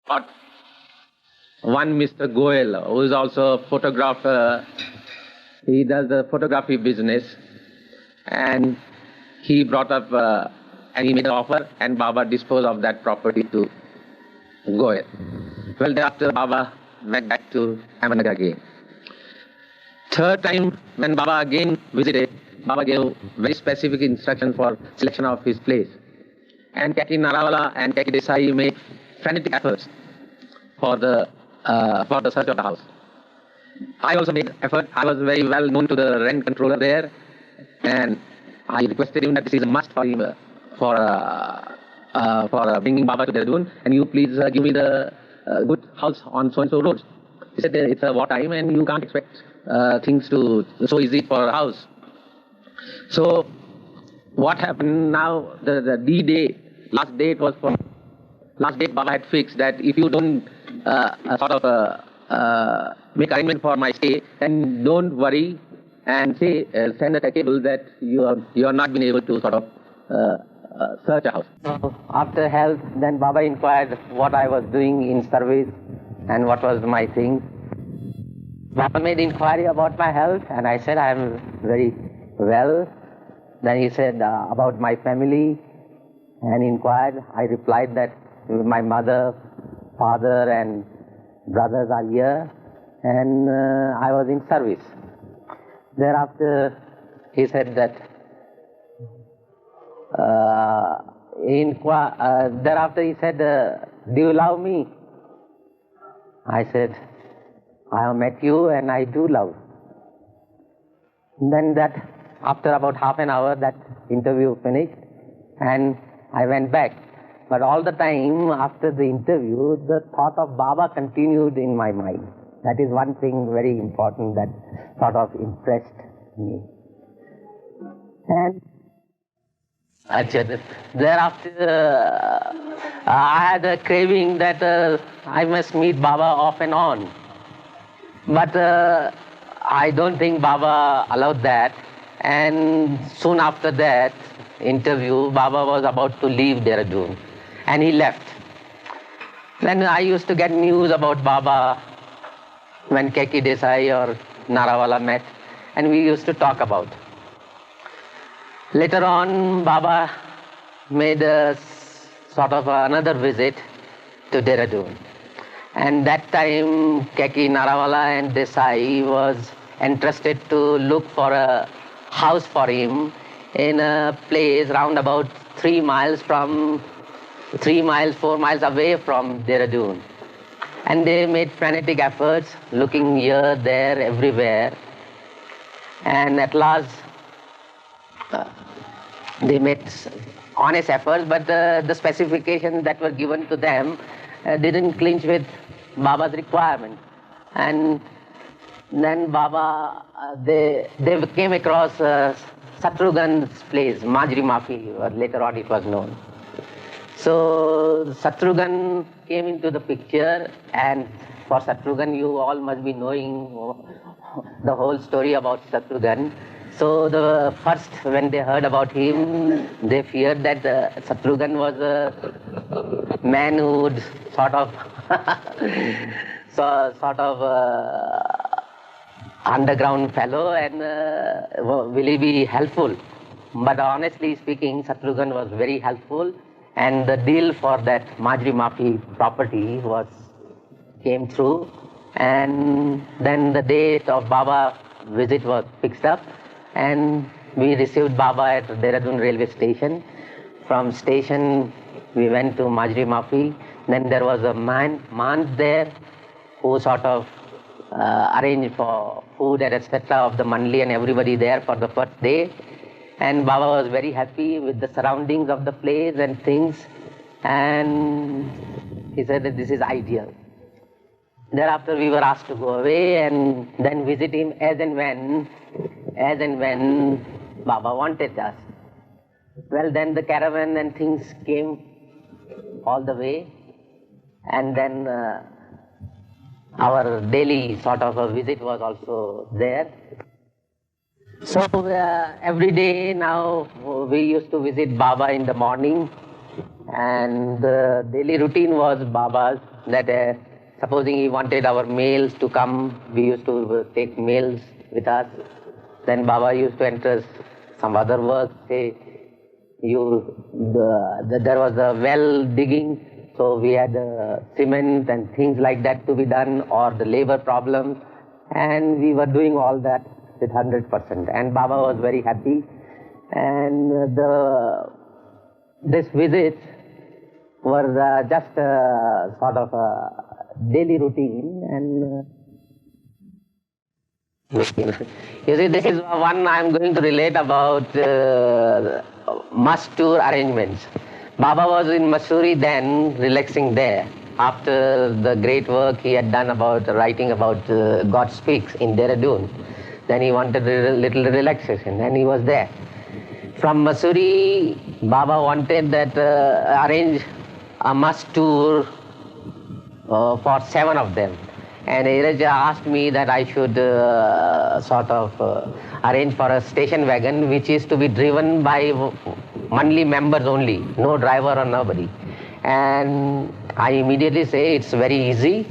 But one Mr. Goel, who is also a photographer, he does the photography business, and he brought up and he made an offer, and Baba disposed of that property to Goel. Well, thereafter Baba went back to Ahmednagar again. Third time, when Baba again visited, Baba gave very specific instructions for selection of his place. And Kaki Narawala and Kaki Desai made frantic efforts for the search of the house. I also made effort. I was very well known to the rent controller there, and I requested him that this is a must for him for bringing Baba to Dehradun, and you please give me the good house on so-and-so road. He said it's a war time and you can't expect things to so easy for a house. So what happened now, the D-Day, last date Baba had fixed that if you don't make arrangement for my stay, then don't worry and send a cable that you are not been able to search a house. So after health, then Baba inquired what I was doing in service and what was my thing. Baba made inquiry about my health, and I said I am very well. Then he said about my family and inquired. I replied that my mother, father and brothers are here, and I was in service. Thereafter he said that thereafter he said, do you love me? I said, I have met you and I do love. Then that after about half an hour that interview finished and I went back. But all the time after the interview, the thought of Baba continued in my mind. That is one thing very important that sort of impressed me. And thereafter I had a craving that I must meet Baba off and on. But I don't think Baba allowed that. And soon after that interview, Baba was about to leave Dehradun. And he left. Then I used to get news about Baba when Keki Desai or Narawala met, and we used to talk about. Later on, Baba made a another visit to Dehradun. And that time, Keki Narawala and Desai was entrusted to look for a house for him in a place round about 4 miles away from Dehradun. And they made frantic efforts, looking here, there, everywhere. And at last, they made honest efforts, but the specifications that were given to them didn't clinch with Baba's requirement. And then Baba, they came across Shatrughan's place, Majri Mafi, or later on it was known. So Shatrughan came into the picture, and for Shatrughan you all must be knowing the whole story about Shatrughan. So when they heard about him, they feared that Shatrughan was a man who would underground fellow, and will he be helpful? But honestly speaking, Shatrughan was very helpful, and the deal for that Majri Mafi property came through. And then the date of Baba visit was fixed up, and we received Baba at Dehradun railway station. From station we went to Majri Mafi. Then there was a man there who arranged for food and etc. of the Mandali and everybody there for the first day. And Baba was very happy with the surroundings of the place and things. And he said that this is ideal. Thereafter we were asked to go away and then visit him as and when Baba wanted us. Well, then the caravan and things came all the way, and then our daily a visit was also there. So every day now we used to visit Baba in the morning, and the daily routine was Baba's that supposing he wanted our mails to come, we used to take mails with us. Then Baba used to enter some other work, say, there was a well digging, so we had cement and things like that to be done, or the labor problems, and we were doing all that with 100%. And Baba was very happy. And this visit was just sort of a daily routine. And you see, this is one I'm going to relate about must-tour arrangements. Baba was in Mussoorie then, relaxing there, after the great work he had done about writing about God Speaks in Dehradun. Then he wanted a little relaxation, and he was there. From Mussoorie, Baba wanted that arrange a must-tour for 7 of them. And Iraja asked me that I should arrange for a station wagon which is to be driven by monthly members only, no driver or nobody. And I immediately say it's very easy,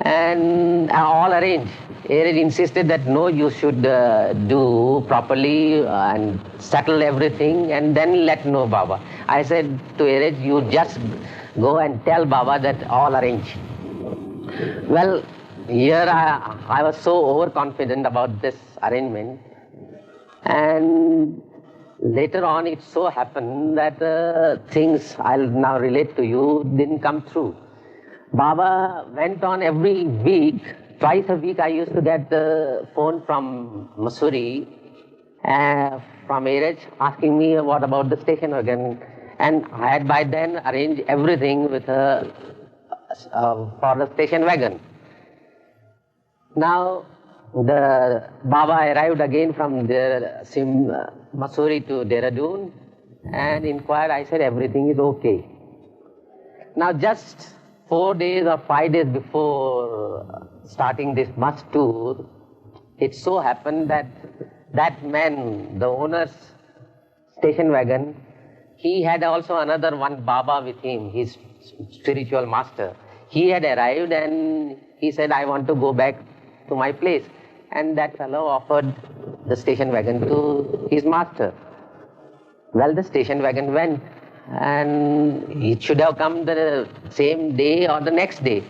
and all arrange. Iraja insisted that no, you should do properly and settle everything and then let know Baba. I said to Iraja, you just go and tell Baba that all arrange. Well, here I was so overconfident about this arrangement, and later on it so happened that things I'll now relate to you didn't come through. Baba went on every week, twice a week I used to get the phone from Mussoorie, from Iraja, asking me what about the station wagon, and I had by then arranged everything with for the station wagon. Now, the Baba arrived again from Mussoorie to Dehradun and inquired. I said everything is okay. Now, just 4 days or 5 days before starting this must tour, it so happened that that man, the owner's station wagon, he had also another one Baba with him, his spiritual master. He had arrived and he said, I want to go back to my place. And that fellow offered the station wagon to his master. Well, the station wagon went, and it should have come the same day or the next day.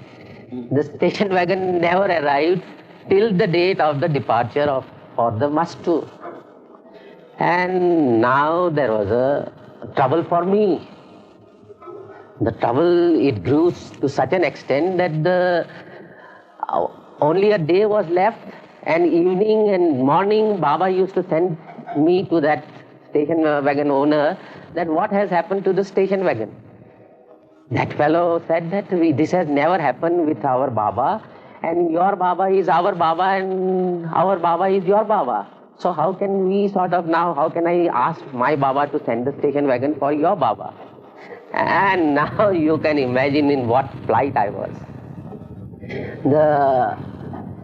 The station wagon never arrived till the date of the departure for the must tour. And now there was a trouble for me. The trouble, it grew to such an extent that only a day was left, and evening and morning Baba used to send me to that station wagon owner that what has happened to the station wagon. That fellow said that this has never happened with our Baba, and your Baba is our Baba and our Baba is your Baba. So how can we how can I ask my Baba to send the station wagon for your Baba? And now you can imagine in what plight I was. The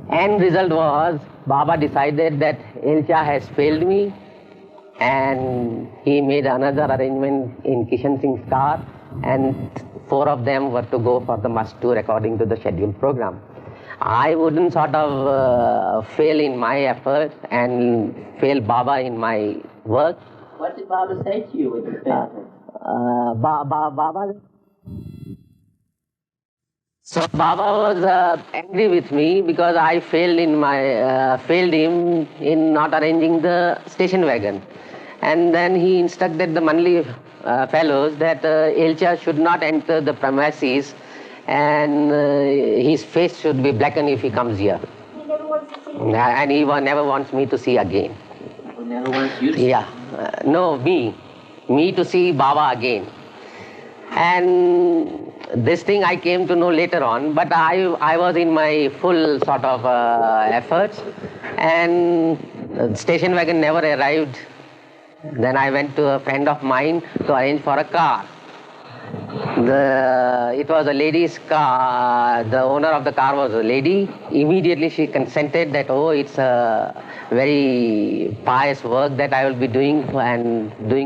end result was Baba decided that Elcha has failed me, and he made another arrangement in Kishan Singh's car, and 4 of them were to go for the must tour according to the scheduled program. I wouldn't fail in my efforts and fail Baba in my work. What did Baba say to you when you failed? Baba. So Baba was angry with me because I failed him in not arranging the station wagon, and then he instructed the Mandali fellows that Elcha should not enter the premises, and his face should be blackened if he comes here. He never wants to see you. And he never wants me to see again. He never wants you to see. Yeah, no, me to see Baba again. And this thing I came to know later on, but I was in my full efforts, and the station wagon never arrived. Then I went to a friend of mine to arrange for a car. It was a lady's car. The owner of the car was a lady. Immediately she consented that, it's a very pious work that I will be doing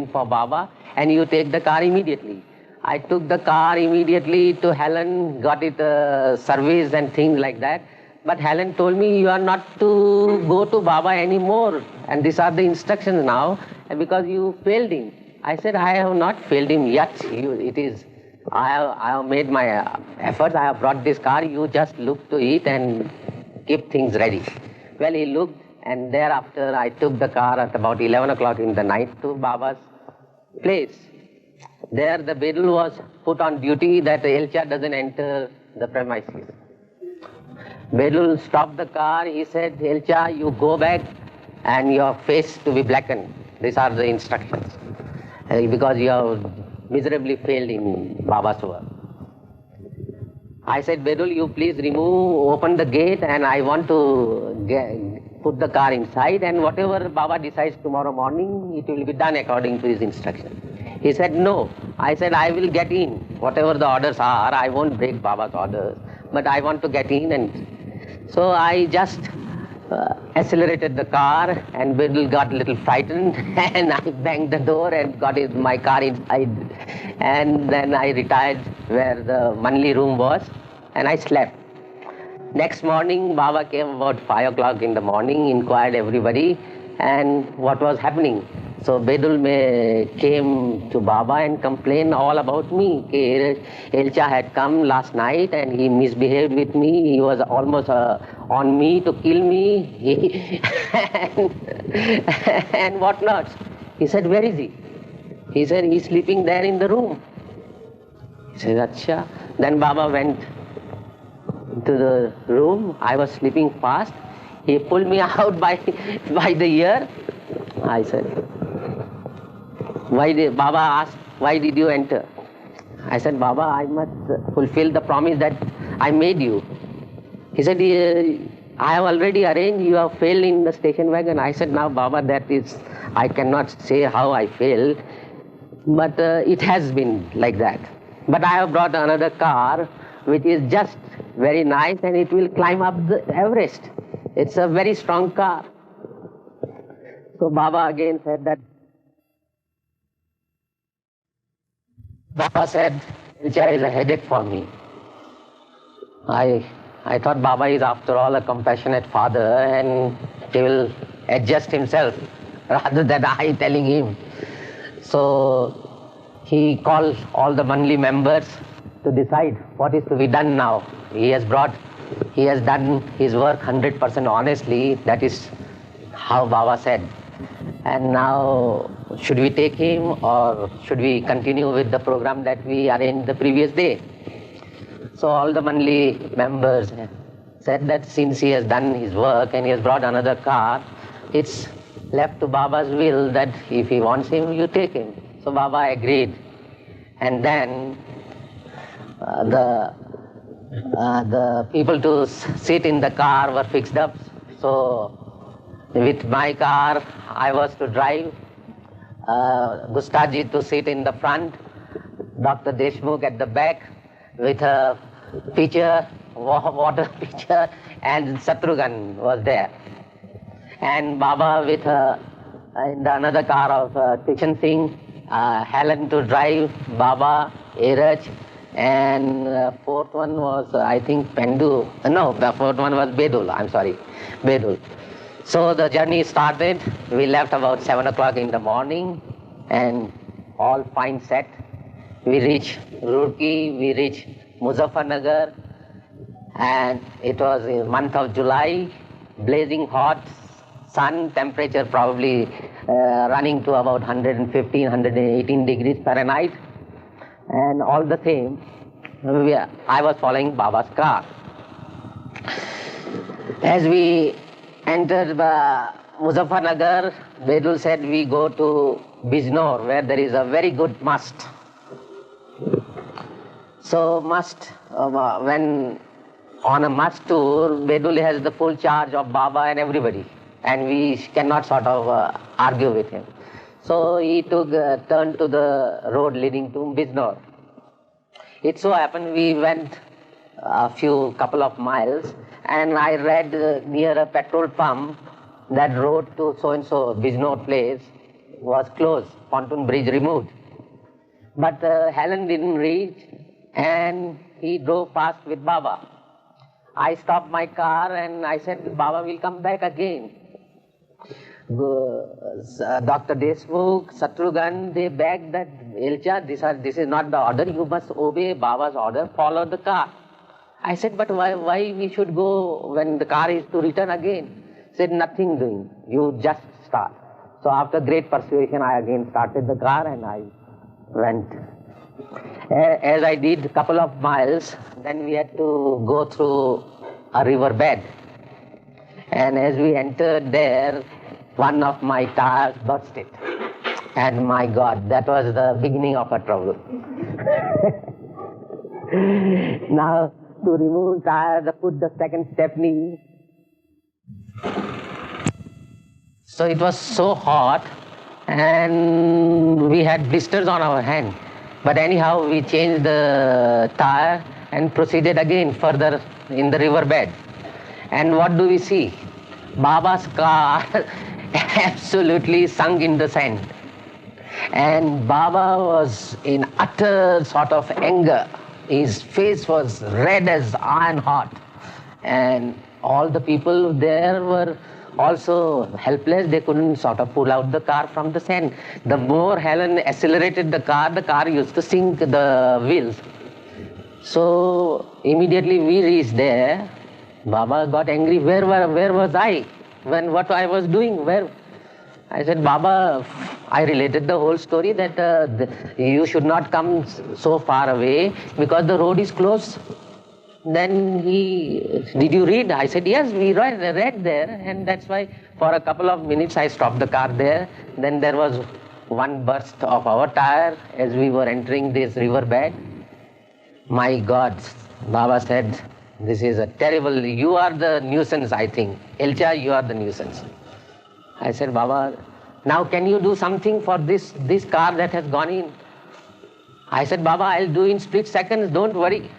for Baba, and you take the car immediately. I took the car immediately to Helen, got it serviced and things like that. But Helen told me, you are not to go to Baba anymore. And these are the instructions now, because you failed him. I said, I have not failed him yet. I have made my efforts. I have brought this car. You just look to it and keep things ready. Well, he looked, and thereafter I took the car at about 11 o'clock in the night to Baba's place. There the Bedul was put on duty that Elcha doesn't enter the premises. Bedul stopped the car. He said, Elcha, you go back and your face to be blackened. These are the instructions. Because you have miserably failed in Baba's work. I said, Bedul, you please open the gate, and I want to put the car inside, and whatever Baba decides tomorrow morning, it will be done according to his instruction. He said, no. I said, I will get in. Whatever the orders are, I won't break Baba's orders, but I want to get in. And so I just accelerated the car, and Bedul got a little frightened, and I banged the door and got my car inside. And then I retired where the Mandali room was, and I slept. Next morning, Baba came about 5 o'clock in the morning, inquired everybody, and what was happening. So Bedul came to Baba and complained all about me. Elcha had come last night and he misbehaved with me. He was almost on me to kill me and whatnot. He said, where is he? He said, he's sleeping there in the room. He said, Acha. Then Baba went to the room. I was sleeping fast. He pulled me out by the ear. I said, Baba asked, why did you enter? I said, Baba, I must fulfill the promise that I made you. He said, I have already arranged, you have failed in the station wagon. I said, now Baba, I cannot say how I failed, but it has been like that. But I have brought another car, which is just very nice, and it will climb up the Everest. It's a very strong car. So Baba again said that, Baba said, Elcha is a headache for me. I thought Baba is after all a compassionate father and he will adjust himself rather than I telling him. So he called all the Mandali members to decide what is to be done now. He has done his work 100% honestly. That is how Baba said. And now, should we take him or should we continue with the program that we arranged the previous day? So all the Mandali members said that since he has done his work and he has brought another car, it's left to Baba's will that if he wants him, you take him. So Baba agreed. And then the people to sit in the car were fixed up. So with my car, I was to drive, Gustaji to sit in the front, Dr. Deshmukh at the back with a pitcher, water pitcher, and Shatrughan was there. And Baba with in the another car of Kishan Singh, Helen to drive, Baba, Iraj, and fourth one was, I think, Pendu. No, the fourth one was Bedul, I'm sorry, Bedul. So the journey started. We left about 7 o'clock in the morning and all fine set. We reached Roorkee, we reached Muzaffarnagar, and it was in the month of July, blazing hot, sun, temperature probably running to about 115, 118 degrees Fahrenheit. And all the same, I was following Baba's car. As we entered Muzaffarnagar, Bedul said we go to Bijnor, where there is a very good must. So when on a must tour, Bedul has the full charge of Baba and everybody, and we cannot sort of argue with him. So he took a turn to the road leading to Bijnor. It so happened we went a couple of miles, and I read near a petrol pump that road to so-and-so Bijnor place was closed, pontoon bridge removed. But Helen didn't reach, and he drove past with Baba. I stopped my car and I said, Baba will come back again. Dr. Deshmukh, Shatrughan, they begged that, Elcha, this is not the order, you must obey Baba's order, follow the car. I said, but why we should go when the car is to return again? He said, nothing doing, you just start. So after great persuasion, I again started the car and I went. As I did a couple of miles, then we had to go through a river bed. And as we entered there, one of my tires bursted. And my God, that was the beginning of a trouble. Now, to remove tire, put the second stepney. So it was so hot, and we had blisters on our hand. But anyhow, we changed the tire and proceeded again further in the river bed. And what do we see? Baba's car absolutely sunk in the sand. And Baba was in utter sort of anger. His face was red as iron hot. And all the people there were also helpless. They couldn't sort of pull out the car from the sand. The more Helen accelerated the car used to sink the wheels. So immediately we reached there. Baba got angry. Where was I? What I was doing? Where? I said, Baba, I related the whole story that you should not come so far away because the road is closed. Then did you read? I said, yes, we read there, and that's why for a couple of minutes I stopped the car there. Then there was one burst of our tire as we were entering this river bed. My God, Baba said, this is a terrible, you are the nuisance, I think. Elcha, you are the nuisance. I said, Baba, now can you do something for this car that has gone in? I said, Baba, I'll do in split seconds, don't worry.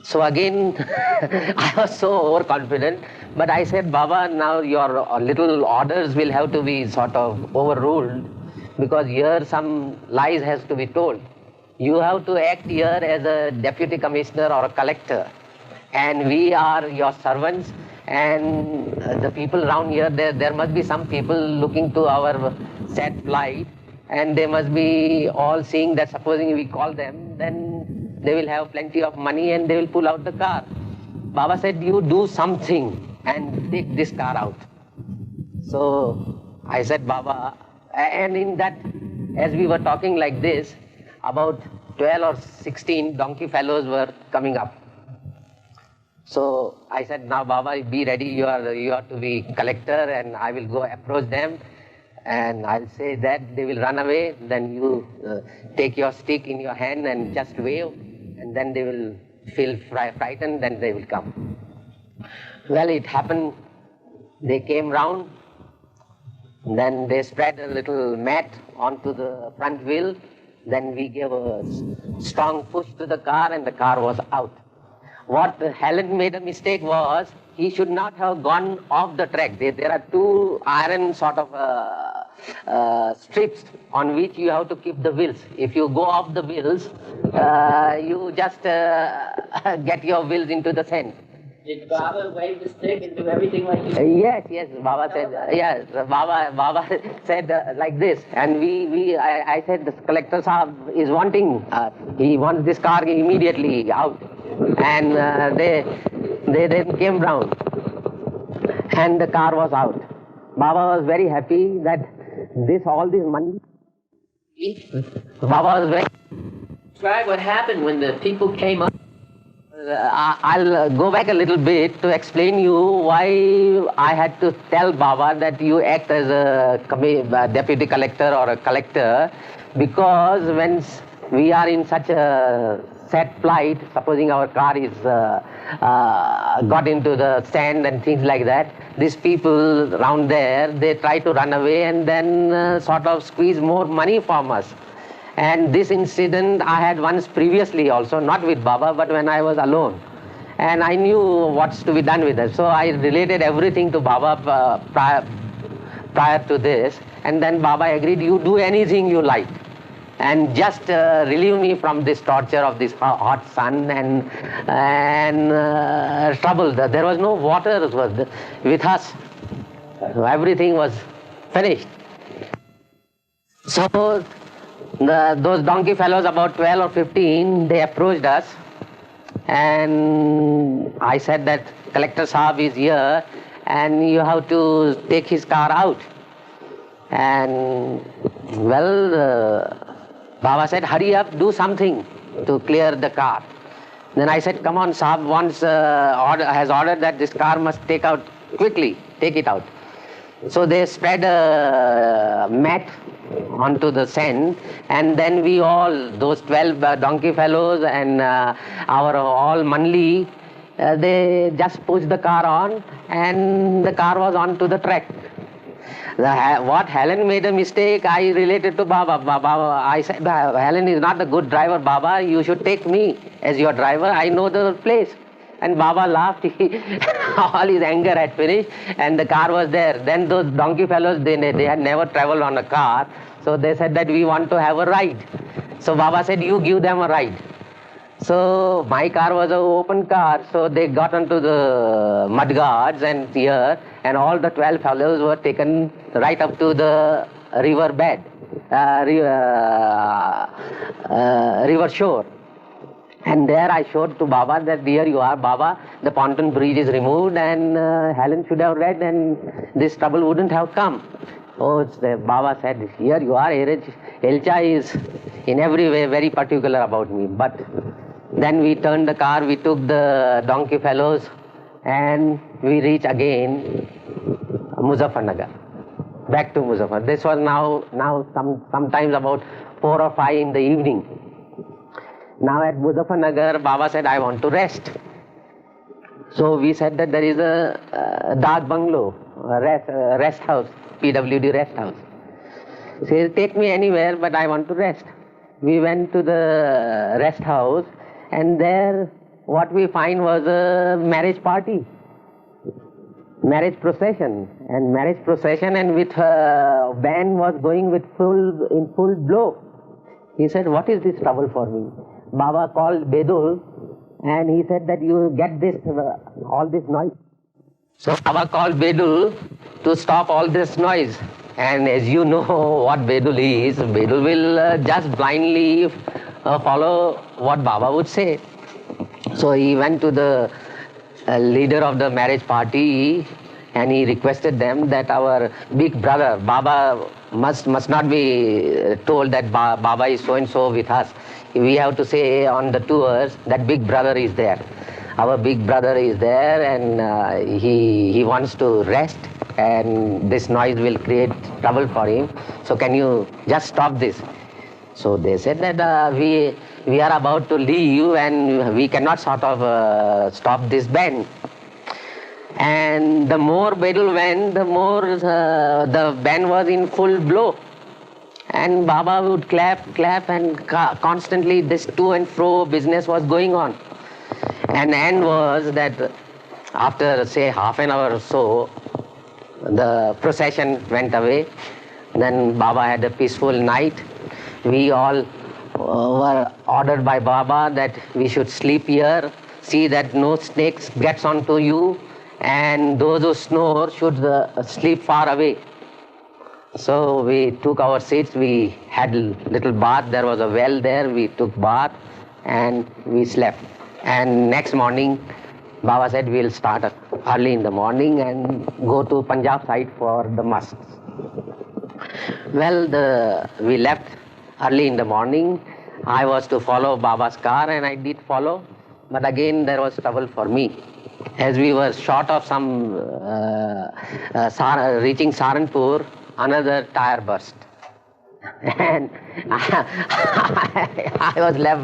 So again, I was so overconfident, but I said, Baba, now your little orders will have to be sort of overruled because here some lies has to be told. You have to act here as a deputy commissioner or a collector, and we are your servants, and the people around here, there must be some people looking to our sad plight, and they must be all seeing that supposing we call them, then they will have plenty of money and they will pull out the car. Baba said, you do something and take this car out. So I said, Baba, and in that, as we were talking like this, about 12 or 16 donkey fellows were coming up. So I said, now Baba, be ready, you are to be collector, and I will go approach them and I'll say that they will run away, then you take your stick in your hand and just wave, and then they will feel frightened, then they will come. Well, it happened, they came round, then they spread a little mat onto the front wheel, then we gave a strong push to the car and the car was out. What Helen made a mistake was, he should not have gone off the track. There are two iron sort of strips on which you have to keep the wheels. If you go off the wheels, you just get your wheels into the sand. Did Baba wave the stick and do everything like you? Yes, Baba said, yes, Baba said like this, and I said, the collector Sahab is wanting, he wants this car immediately out, and they then came round, and the car was out. Baba was very happy that all this money, Baba was very... Describe what happened when the people came up. I'll go back a little bit to explain you why I had to tell Baba that you act as a deputy collector or a collector, because when we are in such a sad plight, supposing our car is got into the sand and things like that, these people around there, they try to run away and then sort of squeeze more money from us. And this incident I had once previously also, not with Baba, but when I was alone. And I knew what's to be done with it. So I related everything to Baba prior to this. And then Baba agreed, you do anything you like. and just relieve me from this torture of this hot sun and trouble. There was no water with us. Everything was finished. So those donkey fellows, about 12 or 15, they approached us, and I said that Collector Saab is here and you have to take his car out. And Baba said, hurry up, do something to clear the car. Then I said, come on, Saab has ordered that this car must take out quickly, take it out. So they spread a mat onto the sand, and then we all, those 12 donkey fellows and our all Mandali, they just pushed the car on, and the car was onto the track. What Helen made a mistake, I related to Baba. I said, Helen is not a good driver, Baba. You should take me as your driver. I know the place. And Baba laughed. All his anger had finished, and the car was there. Then those donkey fellows, they had never traveled on a car. So they said that we want to have a ride. So Baba said, you give them a ride. So my car was an open car, so they got onto the mud guards and here, and all the 12 fellows were taken right up to the river bed, river shore. And there I showed to Baba that here you are, Baba, the pontoon bridge is removed, and Helen should have read and this trouble wouldn't have come. Oh, Baba said, here you are, Elcha is in every way very particular about me. But then we turned the car, we took the donkey fellows, and we reached again Muzaffarnagar, back to Muzaffar. This was now sometimes about 4 or 5 in the evening. Now at Muzaffarnagar, Baba said, I want to rest. So we said that there is a dark bungalow, a rest house, PWD rest house. He says, take me anywhere, but I want to rest. We went to the rest house, and there what we find was a marriage party, marriage procession, and with a band was going in full blow. He said, what is this trouble for me? Baba called Bedul, and he said that you get this, all this noise. So Baba called Bedul to stop all this noise. And as you know what Bedul is, Bedul will just blindly follow what Baba would say. So he went to the leader of the marriage party, and he requested them that our big brother, Baba must not be told that Baba is so-and-so with us. We have to say on the tours that big brother is there. Our big brother is there, and he wants to rest, and this noise will create trouble for him. So can you just stop this? So they said that we are about to leave, and we cannot sort of stop this band. And the more Bedul went, the more the band was in full blow. And Baba would clap, and constantly this to and fro business was going on. And the end was that after, say, half an hour or so, the procession went away. Then Baba had a peaceful night. We all were ordered by Baba that we should sleep here, see that no snakes gets onto you, and those who snore should sleep far away. So we took our seats, we had a little bath, there was a well there, we took bath and we slept. And next morning, Baba said we'll start early in the morning and go to Punjab side for the mosques. Well, we left early in the morning. I was to follow Baba's car, and I did follow, but again there was trouble for me. As we were short of some reaching Saharanpur, another tire burst, and I was left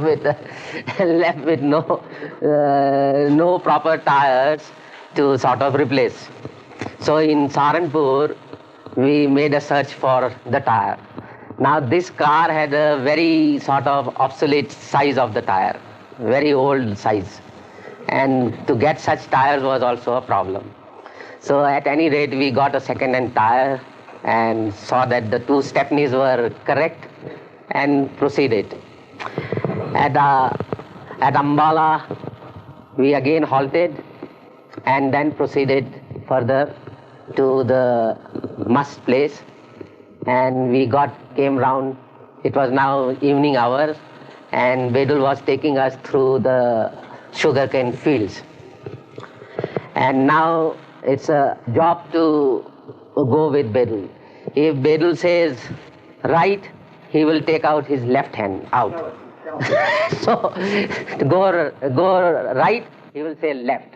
with no proper tires to sort of replace. So in Saharanpur, we made a search for the tire. Now this car had a very sort of obsolete size of the tire, very old size, and to get such tires was also a problem. So at any rate, we got a second-hand tire and saw that the two stepneys were correct, and proceeded. At Ambala, we again halted and then proceeded further to the must place, and we came round. It was now evening hours, and Bedul was taking us through the sugarcane fields. And now it's a job to go with Bedul. If Bedul says right, he will take out his left hand out. So to go right, he will say left.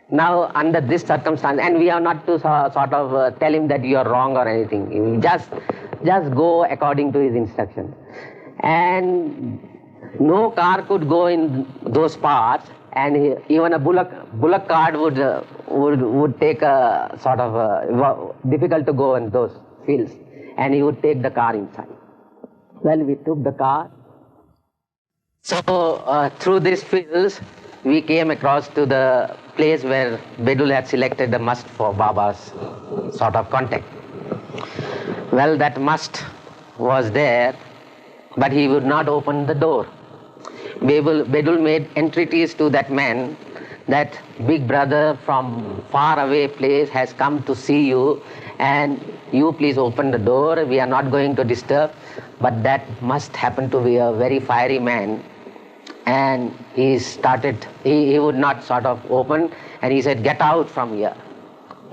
Now under this circumstance, and we are not to sort of tell him that you are wrong or anything. You just go according to his instruction. And no car could go in those parts, and even a bullock cart would take a sort of difficult to go in those fields, and he would take the car inside. Well, we took the car. So through these fields, we came across to the place where Bedul had selected the must for Baba's sort of contact. Well, that must was there, but he would not open the door. Bedul made entreaties to that man that big brother from far away place has come to see you, and you please open the door. We are not going to disturb. But that must happen to be a very fiery man, and he would not sort of open, and he said, get out from here.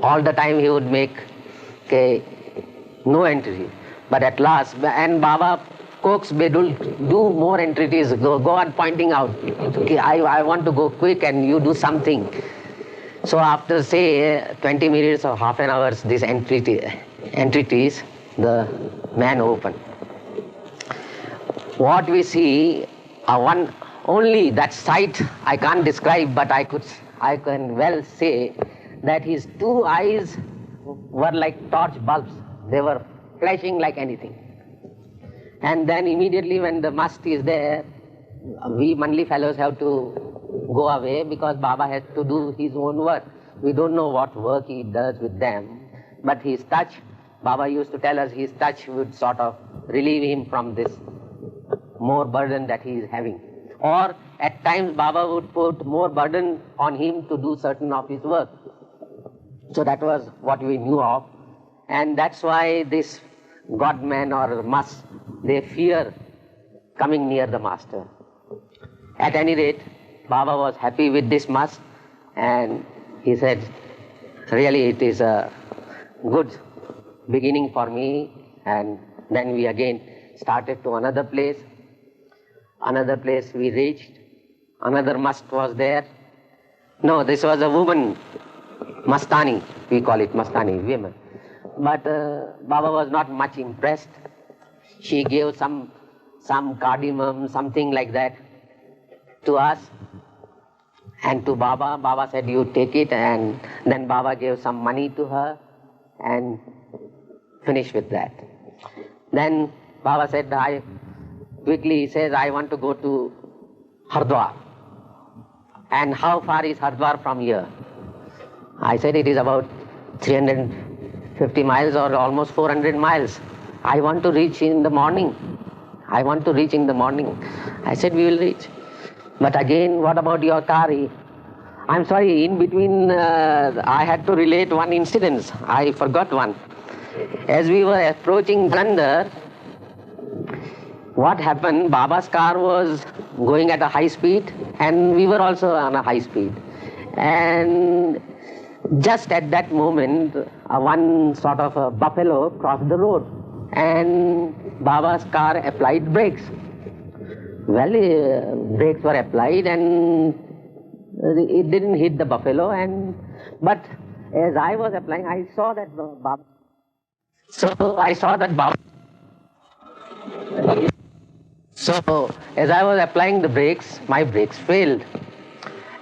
All the time he would make no entry. But at last, and Baba coaxed Bedul, do more entreaties, go on pointing out. I want to go quick and you do something. So after say 20 minutes or half an hour, these entreaties, the man opened. What we see, only that sight I can't describe, but I can well say that his two eyes were like torch bulbs. They were flashing like anything. And then immediately when the must is there, we Mandali fellows have to go away because Baba has to do his own work. We don't know what work he does with them, but his touch, Baba used to tell us, his touch would sort of relieve him from this more burden that he is having. Or at times Baba would put more burden on him to do certain of his work. So that was what we knew of. And that's why this godman or must, they fear coming near the master. At any rate, Baba was happy with this must, and he said, really it is a good beginning for me. And then we again started to another place. Another place we reached. Another must was there. No, this was a woman, Mastani, we call it Mastani, women. But Baba was not much impressed. She gave some cardamom, something like that to us and to Baba. Baba said, you take it, and then Baba gave some money to her and finished with that. Then Baba said, quickly he says, I want to go to Hardwar. And how far is Hardwar from here? I said, it is about 350 miles or almost 400 miles. I want to reach in the morning. I said, we will reach. But again, what about your car? I'm sorry, in between I had to relate one incident. I forgot one. As we were approaching Jalandhar, what happened, Baba's car was going at a high speed and we were also on a high speed. And just at that moment, one sort of a buffalo crossed the road and Baba's car applied brakes. Well, brakes were applied and it didn't hit the buffalo, but as I was applying, I saw that Baba. So as I was applying the brakes, my brakes failed.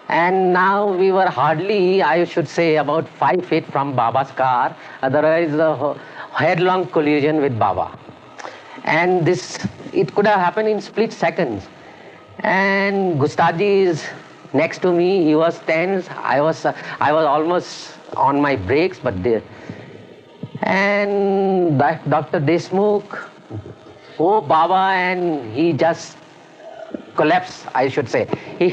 And now we were hardly, I should say, about 5 feet from Baba's car, otherwise a headlong collision with Baba. And it could have happened in split seconds. And Gustaji is next to me, he was tense, I was almost on my brakes, but there. And Dr. Deshmukh, "Oh, Baba," and he just collapsed, I should say. He,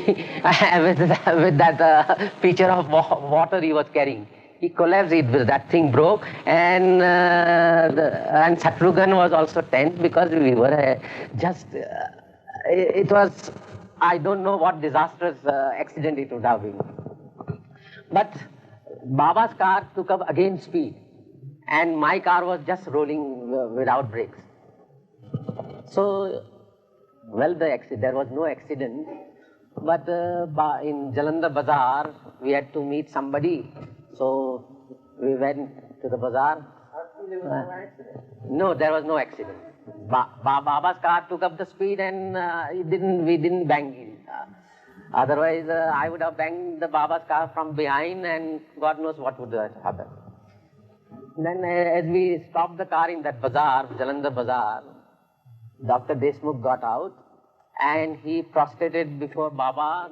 with that pitcher of water he was carrying. He collapsed, that thing broke, and and Shatrughan was also tense because we were it was, I don't know what disastrous accident it would have been. But Baba's car took up again speed, and my car was just rolling without brakes. So, well, there was no accident, but in Jalandhar Bazaar, we had to meet somebody. So, we went to the bazaar. No, there was no accident. Baba's car took up the speed, and we didn't bang it. Otherwise, I would have banged the Baba's car from behind, and God knows what would have happened. Then, as we stopped the car in that bazaar, Jalandhar Bazaar, Dr. Deshmukh got out, and he prostrated before Baba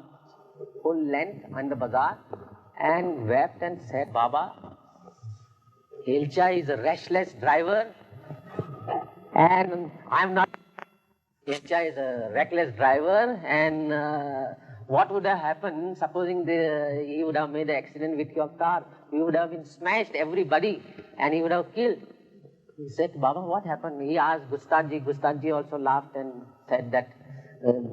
full length on the bazaar and wept and said, "Baba, Elcha is a restless driver, and I'm not. Elcha is a reckless driver, and what would have happened supposing he would have made an accident with your car? We would have been smashed, everybody, and he would have killed." He said, "Baba, what happened?" He asked Gustaji. Gustaji also laughed and said that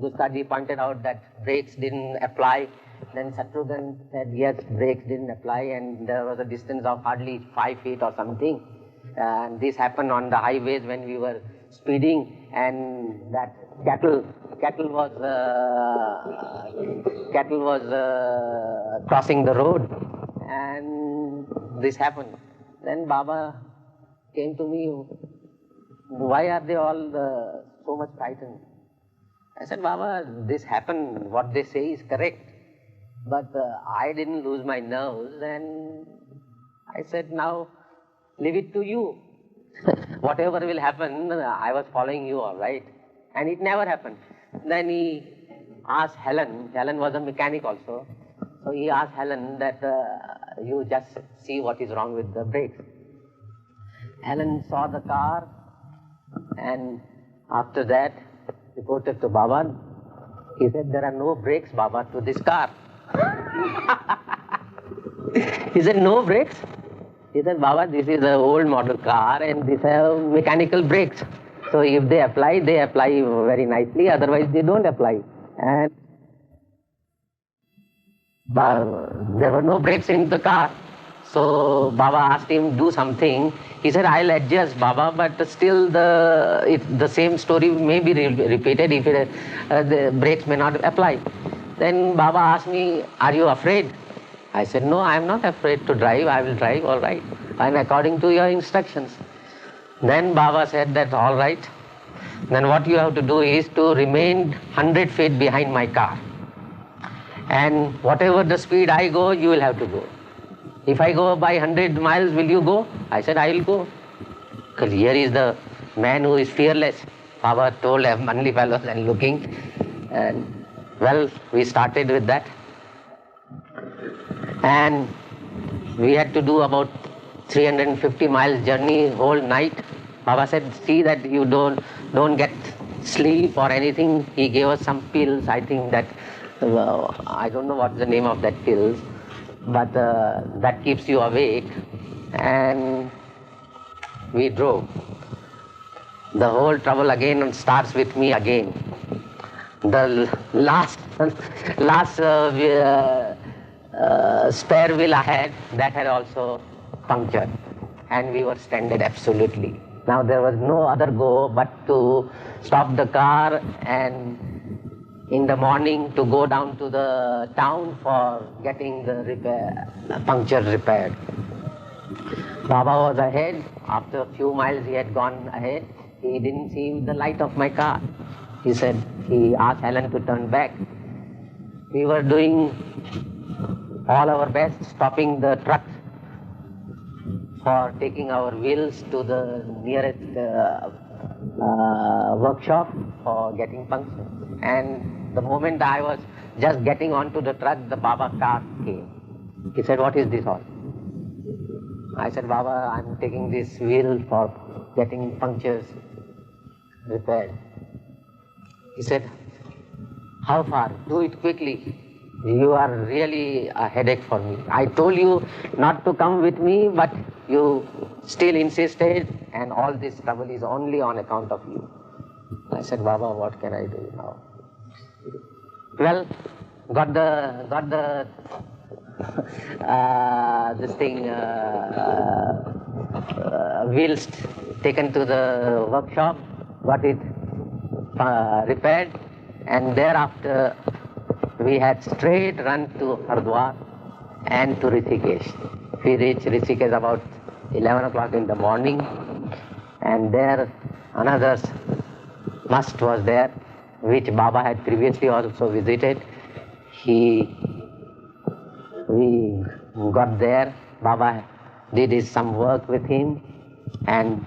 Gustaji pointed out that brakes didn't apply. Then Shatrughan said, yes, brakes didn't apply, and there was a distance of hardly 5 feet or something. And this happened on the highways when we were speeding, and that cattle was crossing the road, and this happened. Then Baba came to me, "Why are they all so much frightened?" I said, "Baba, this happened, what they say is correct. But I didn't lose my nerves, and I said, now leave it to you. Whatever will happen, I was following you all right." And it never happened. Then he asked Helen. Helen was a mechanic also. So he asked Helen that you just see what is wrong with the brakes. Helen saw the car, and after that reported to Baba. He said, "There are no brakes, Baba, to this car." He said, "No brakes?" He said, "Baba, this is an old model car, and these have mechanical brakes. So if they apply very nicely, otherwise they don't apply." And there were no brakes in the car. So Baba asked him, "Do something." He said, "I'll adjust, Baba, but still the same story may be repeated if the brakes may not apply." Then Baba asked me, "Are you afraid?" I said, "No, I am not afraid to drive. I will drive all right, and according to your instructions." Then Baba said that, "All right. Then what you have to do is to remain 100 feet behind my car. And whatever the speed I go, you will have to go. If I go by 100 miles, will you go?" I said, "I will go. Because here is the man who is fearless." Baba told a manly fellows and looking. And well, we started with that. And we had to do about 350 miles journey whole night. Baba said, "See that you don't get sleep or anything." He gave us some pills. I think that, I don't know what's the name of that pills, but that keeps you awake. And we drove. The whole trouble again starts with me again. The last spare wheel I had, that had also punctured, and we were stranded absolutely. Now there was no other go but to stop the car and in the morning to go down to the town for getting the puncture repaired. Baba was ahead. After a few miles he had gone ahead. He didn't see the light of my car. He asked Helen to turn back. We were doing all our best, stopping the trucks for taking our wheels to the nearest workshop for getting punctured. And the moment I was just getting onto the truck, the Baba car came. He said, "What is this all?" I said, "Baba, I'm taking this wheel for getting punctures." repaired. He said, how far? Do it quickly. You are really a headache for me. I told you not to come with me, but you still insisted, and all this trouble is only on account of you. I said, Baba, what can I do now? Well, got the this thing wheels taken to the workshop, got it repaired, and thereafter we had straight run to Hardwar and to Rishikesh. We reached Rishikesh about 11 o'clock in the morning, and there another must was there, which Baba had previously also visited. We got there, Baba did some work with him, and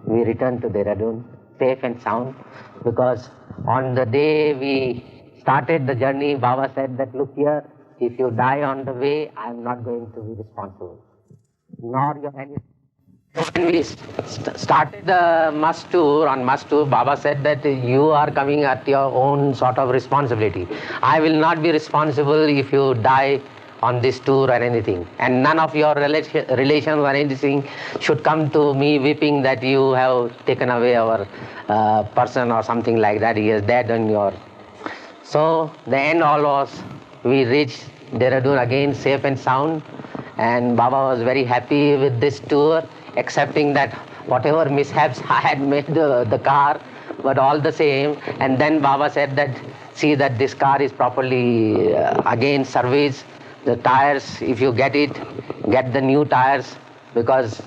we returned to Dehradun safe and sound, because on the day we started the journey, Baba said that, look here, if you die on the way, I am not going to be responsible, nor your any. When we started the Must Tour, Baba said that you are coming at your own sort of responsibility. I will not be responsible if you die on this tour or anything. And none of your relations or anything should come to me weeping that you have taken away our person or something like that. He is dead on your... So the end all was, we reached Dehradun again safe and sound, and Baba was very happy with this tour, accepting that whatever mishaps I had made the car, but all the same. And then Baba said that, see that this car is properly again serviced. The tires, if you get the new tires, because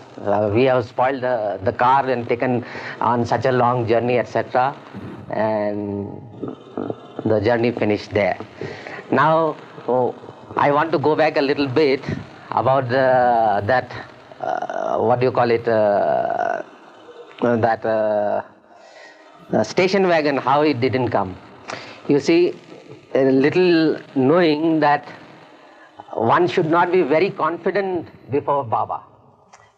we have spoiled the car and taken on such a long journey, etc. And the journey finished there. Now, I want to go back a little bit about that station wagon, how it didn't come. You see, a little knowing that one should not be very confident before Baba.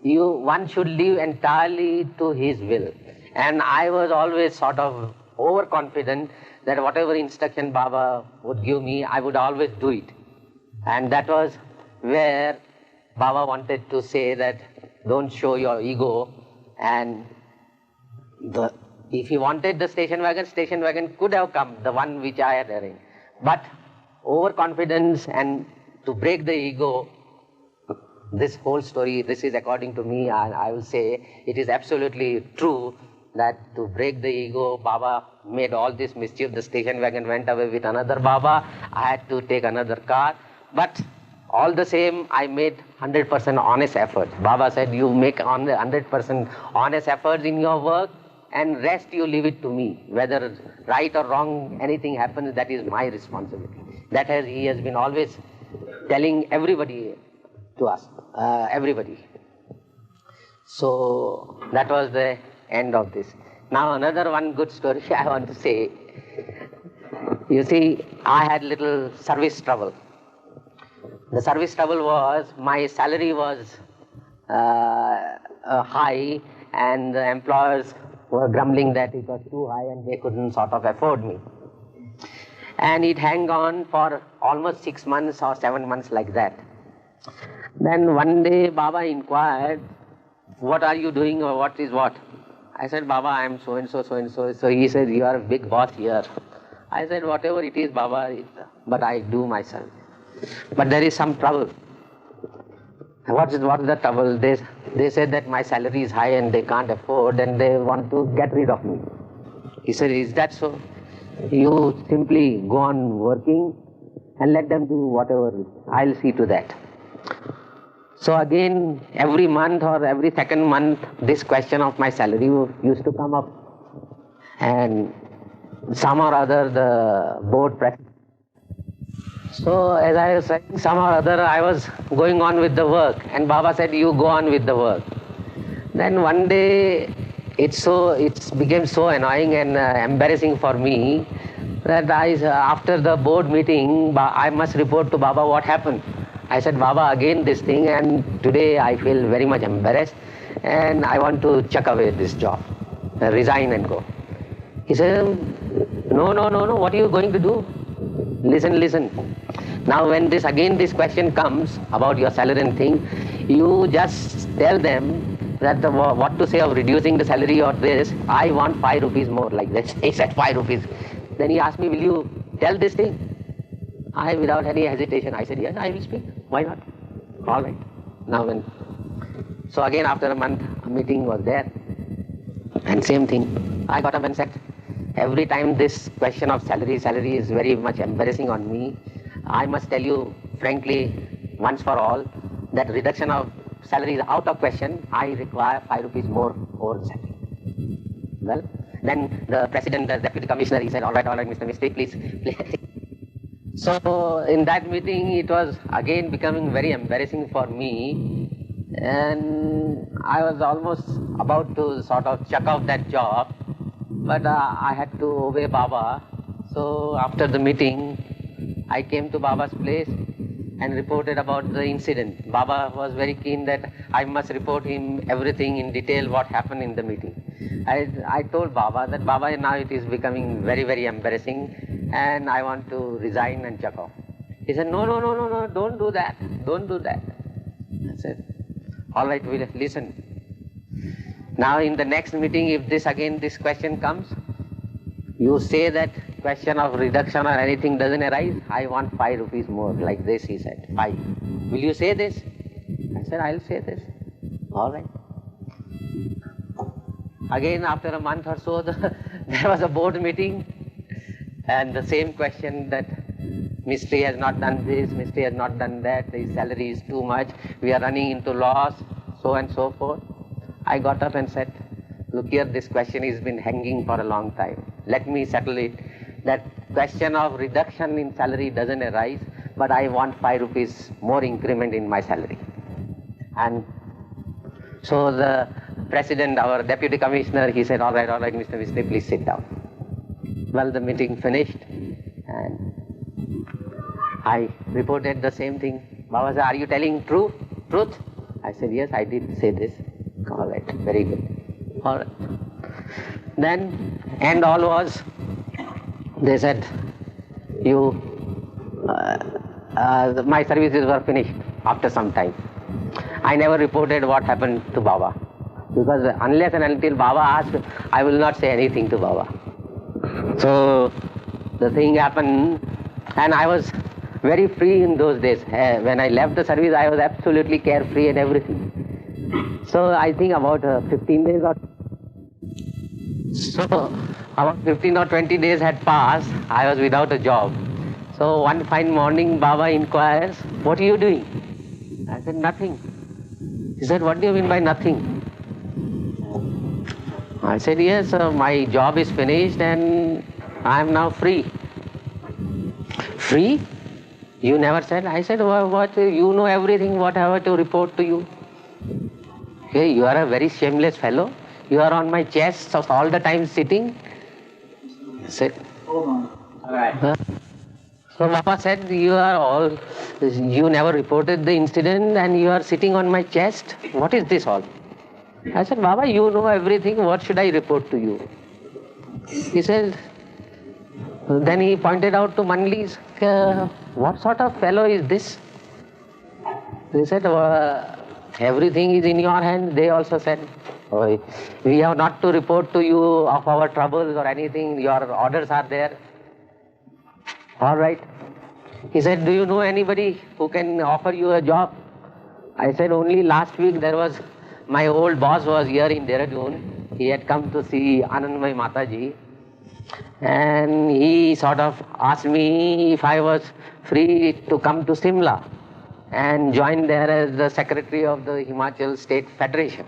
One should live entirely to his will. And I was always sort of overconfident that whatever instruction Baba would give me, I would always do it. And that was where Baba wanted to say that don't show your ego, and if he wanted the station wagon could have come, the one which I had arranged. But overconfidence and to break the ego, this whole story, this is according to me, and I will say it is absolutely true that to break the ego, Baba made all this mischief. The station wagon went away with another Baba. I had to take another car. But all the same, I made 100% honest effort. Baba said, you make 100% honest efforts in your work, and rest you leave it to me. Whether right or wrong, anything happens, that is my responsibility. He has been always telling everybody to us, everybody. So that was the end of this. Now another one good story I want to say. You see, I had little service trouble. The service trouble was, my salary was high, and the employers were grumbling that it was too high and they couldn't sort of afford me. And it hung on for almost 6 months or 7 months like that. Then one day Baba inquired, what are you doing or what is what? I said, Baba, I am so and so, so and so. So he said, you are a big boss here. I said, whatever it is, Baba, but I do myself. But there is some trouble. What is the trouble? They said that my salary is high and they can't afford, and they want to get rid of me. He said, is that so? You simply go on working and let them do whatever. I'll see to that. So again, every month or every second month, this question of my salary used to come up. And some or other, the board president. So as I was saying, some or other, I was going on with the work. And Baba said, you go on with the work. Then one day, it became so annoying and embarrassing for me that after the board meeting, I must report to Baba what happened. I said, Baba, again this thing, and today I feel very much embarrassed, and I want to chuck away this job, resign and go. He said, no, what are you going to do? Listen. Now when this question comes about your salary and thing, you just tell them that what to say of reducing the salary or this, I want 5 rupees more, like this. He said 5 rupees. Then he asked me, will you tell this thing? I, without any hesitation, I said, yes, I will speak. Why not? All right. So again, after a month, a meeting was there. And same thing. I got up and said, every time this question of salary is very much embarrassing on me. I must tell you frankly, once for all, that reduction of salary is out of question. I require 5 rupees more over the salary. Well, then the president, the deputy commissioner, he said, all right, Mr. Mistry, please. So in that meeting, it was again becoming very embarrassing for me. And I was almost about to sort of chuck out that job, but I had to obey Baba. So after the meeting, I came to Baba's place and reported about the incident. Baba was very keen that I must report him everything in detail what happened in the meeting. I told Baba that, Baba, now it is becoming very, very embarrassing and I want to resign and chuck off. He said, no, don't do that. I said, all right, we'll listen. Now in the next meeting, if this question comes, you say that question of reduction or anything doesn't arise, I want 5 rupees more, like this, he said, 5. Will you say this? I said, I'll say this. All right. Again, after a month or so, there was a board meeting, and the same question that Mistry has not done this, Mistry has not done that, his salary is too much, we are running into loss, so and so forth. I got up and said, look here, this question has been hanging for a long time. Let me settle it. That question of reduction in salary doesn't arise, but I want 5 rupees more increment in my salary. And so the president, our deputy commissioner, he said, all right, Mr. Mistry, please sit down. Well, the meeting finished, and I reported the same thing. Baba said, are you telling truth? I said, yes, I did say this. All right, very good. All right. Then, and all was, they said, my services were finished after some time. I never reported what happened to Baba, because unless and until Baba asked, I will not say anything to Baba. So the thing happened, and I was very free in those days. When I left the service, I was absolutely carefree and everything. So I think about 15 days or so, about 15 or 20 days had passed. I was without a job. So one fine morning, Baba inquires, what are you doing? I said, nothing. He said, what do you mean by nothing? I said, yes, my job is finished and I am now free. Free? You never said. I said, what? You know everything, whatever to report to you. Okay, you are a very shameless fellow. You are on my chest all the time sitting. I said, hold on. All right. So Baba said, you never reported the incident and you are sitting on my chest. What is this all? I said, Baba, you know everything. What should I report to you? He said, then he pointed out to Mandali's, what sort of fellow is this? He said, everything is in your hand. They also said, we have not to report to you of our troubles or anything. Your orders are there. All right. He said, do you know anybody who can offer you a job? I said, only last week there was, my old boss was here in Dehradun. He had come to see Anandmay Mataji. And he sort of asked me if I was free to come to Simla and join there as the secretary of the Himachal State Federation.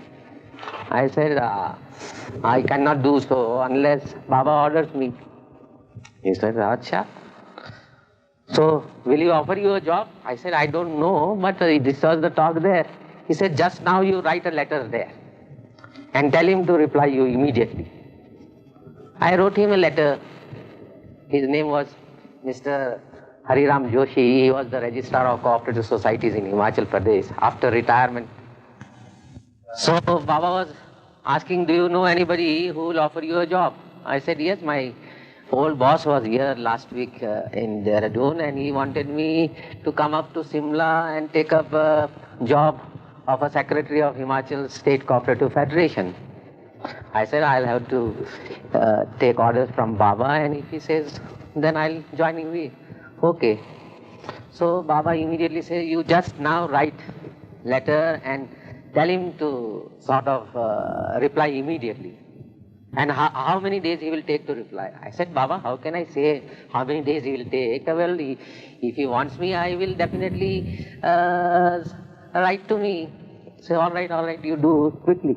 I said, I cannot do so unless Baba orders me. He said, Acha. So, will he offer you a job? I said, I don't know, but this was the talk there. He said, just now you write a letter there and tell him to reply you immediately. I wrote him a letter. His name was Mr. Hariram Joshi. He was the registrar of cooperative societies in Himachal Pradesh after retirement. So Baba was asking, do you know anybody who will offer you a job? I said, yes, my old boss was here last week in Dehradun, and he wanted me to come up to Simla and take up a job of a secretary of Himachal State Cooperative Federation. I said, I'll have to take orders from Baba, and if he says, then I'll join him. Okay. So Baba immediately said, you just now write letter and tell him to sort of reply immediately. And how many days he will take to reply? I said, Baba, how can I say how many days he will take? Well, if he wants me, I will definitely write to me. Say, all right, you do quickly.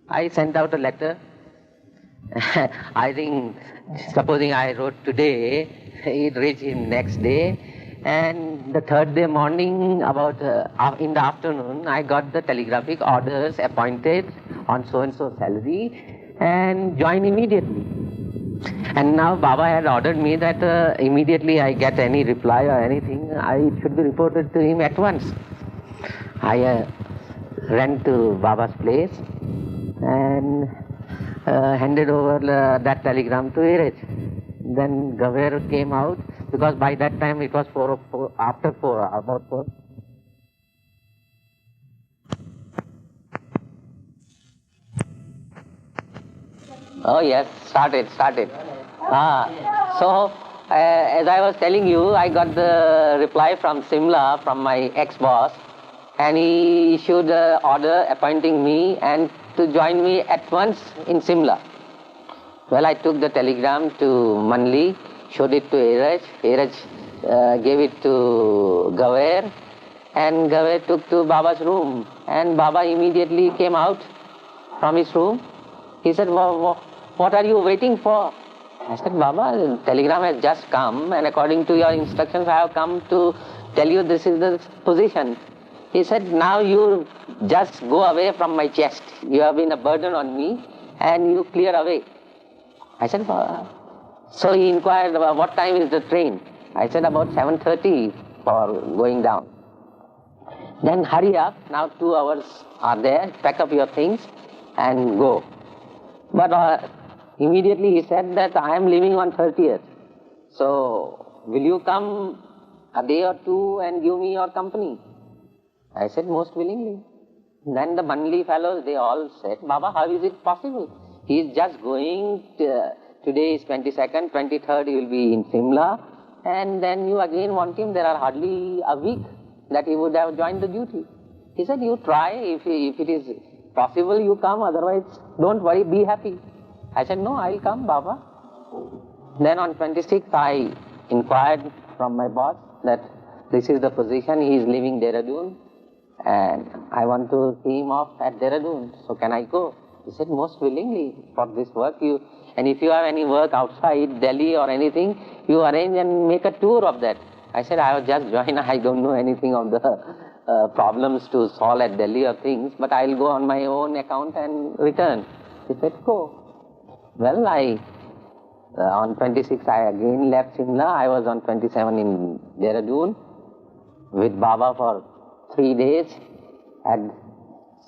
I sent out a letter. I think, supposing I wrote today, it reached him next day. And the third day morning, about in the afternoon, I got the telegraphic orders appointed on so-and-so salary and join immediately. And now Baba had ordered me that immediately I get any reply or anything, it should be reported to him at once. I ran to Baba's place and handed over that telegram to Iraj. Then Gaver came out, because by that time it was after 4, about 4. Oh yes, started. So, as I was telling you, I got the reply from Simla, from my ex-boss, and he issued an order appointing me and to join me at once in Simla. Well, I took the telegram to Mandali, showed it to Iraj. Iraj gave it to Gaver, and Gaver took to Baba's room. And Baba immediately came out from his room. He said, what are you waiting for? I said, Baba, the telegram has just come, and according to your instructions, I have come to tell you this is the position. He said, now you just go away from my chest. You have been a burden on me, and you clear away. I said, Baba. So he inquired about what time is the train. I said, about 7:30 for going down. Then hurry up, now 2 hours are there, pack up your things and go. But immediately he said that I am leaving on 30th. So will you come a day or two and give me your company? I said, most willingly. Then the Mandali fellows, they all said, Baba, how is it possible? He is just going, today is 22nd, 23rd he will be in Simla, and then you again want him, there are hardly a week that he would have joined the duty. He said, you try, if it is possible you come, otherwise don't worry, be happy. I said, no, I'll come, Baba. Then on 26th I inquired from my boss that this is the position, he is leaving Dehradun and I want to see him off at Dehradun, so can I go? He said, most willingly, for this work and if you have any work outside Delhi or anything, you arrange and make a tour of that. I said, I have just joined, I don't know anything of the problems to solve at Delhi or things, but I'll go on my own account and return. He said, go. Well, on 26 I again left Simla. I was on 27 in Dehradun with Baba for 3 days.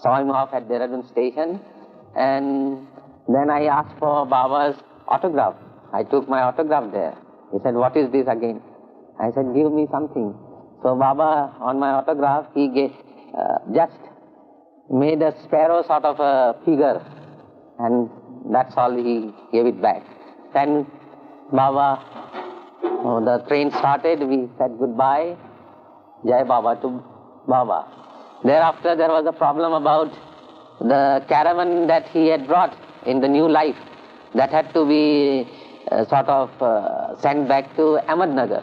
Saw him off at Dehradun station, and then I asked for Baba's autograph. I took my autograph there. He said, what is this again? I said, give me something. So Baba, on my autograph, he just made a sparrow sort of a figure, and that's all, he gave it back. Then Baba, the train started, we said goodbye, Jai Baba to Baba. Thereafter there was a problem about the caravan that he had brought in the new life. That had to be sent back to Ahmednagar.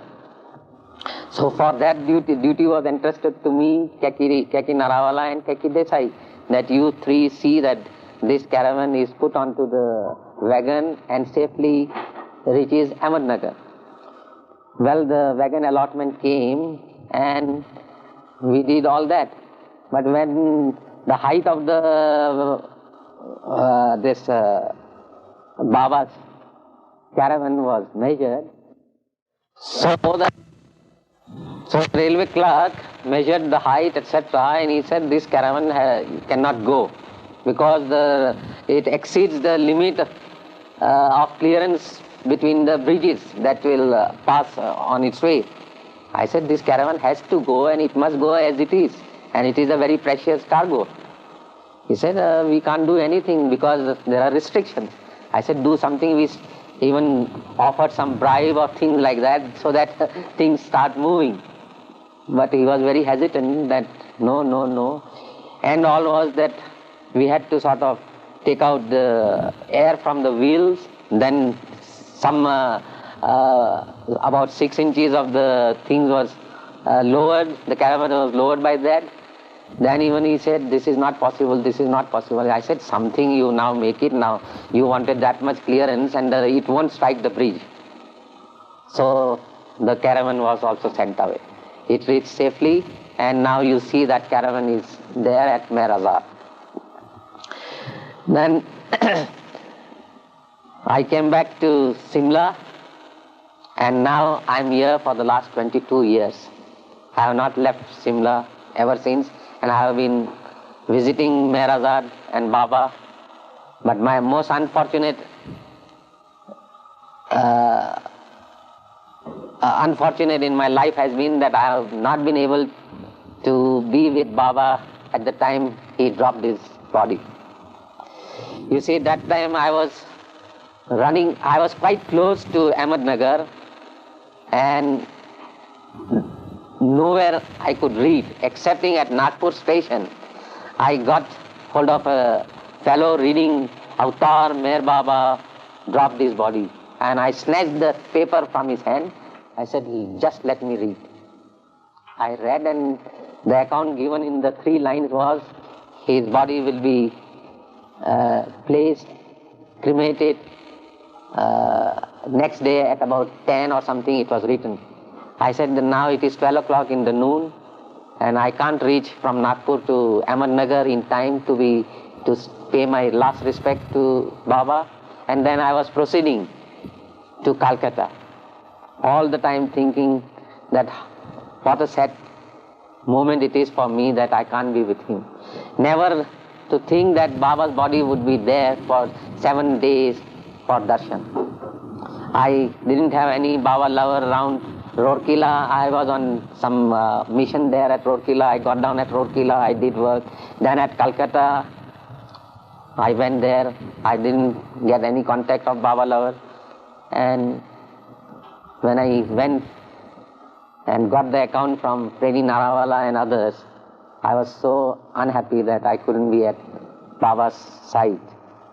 So for that duty was entrusted to me, Keki Narawala and Keki Desai, that you 3 see that this caravan is put onto the wagon and safely reaches Ahmednagar. Well, the wagon allotment came and we did all that. But when the height of Baba's caravan was measured, so the railway clerk measured the height, etc., and he said this caravan cannot go because it exceeds the limit of clearance between the bridges that will pass on its way. I said, this caravan has to go and it must go as it is. And it is a very precious cargo. He said, we can't do anything because there are restrictions. I said, do something. We even offered some bribe or things like that so that things start moving. But he was very hesitant that no, no, no. And all was that we had to sort of take out the air from the wheels, then some about 6 inches of the things was lowered, the caravan was lowered by that. Then even he said, this is not possible, this is not possible. I said, something you now make it now. You wanted that much clearance and it won't strike the bridge. So the caravan was also sent away. It reached safely and now you see that caravan is there at Meher. Then I came back to Simla and now I'm here for the last 22 years. I have not left Simla ever since. And I have been visiting Meher and Baba. But my most unfortunate in my life has been that I have not been able to be with Baba at the time he dropped his body. You see, that time I was quite close to Ahmednagar and nowhere I could read, excepting at Nagpur station. I got hold of a fellow reading Avatar, Meher Baba dropped his body. And I snatched the paper from his hand. I said, just let me read. I read and the account given in the 3 lines was, his body will be placed, cremated, next day at about 10 or something it was written. I said, now it is 12 o'clock in the noon and I can't reach from Nagpur to Ahmednagar in time to pay my last respect to Baba. And then I was proceeding to Calcutta. All the time thinking that what a sad moment it is for me that I can't be with him. Never to think that Baba's body would be there for 7 days for darshan. I didn't have any Baba lover around Rourkela. I was on some mission there at Rourkela. I got down at Rourkela, I did work. Then at Calcutta, I went there. I didn't get any contact of Baba lover. And when I went and got the account from Premi Narawala and others, I was so unhappy that I couldn't be at Baba's side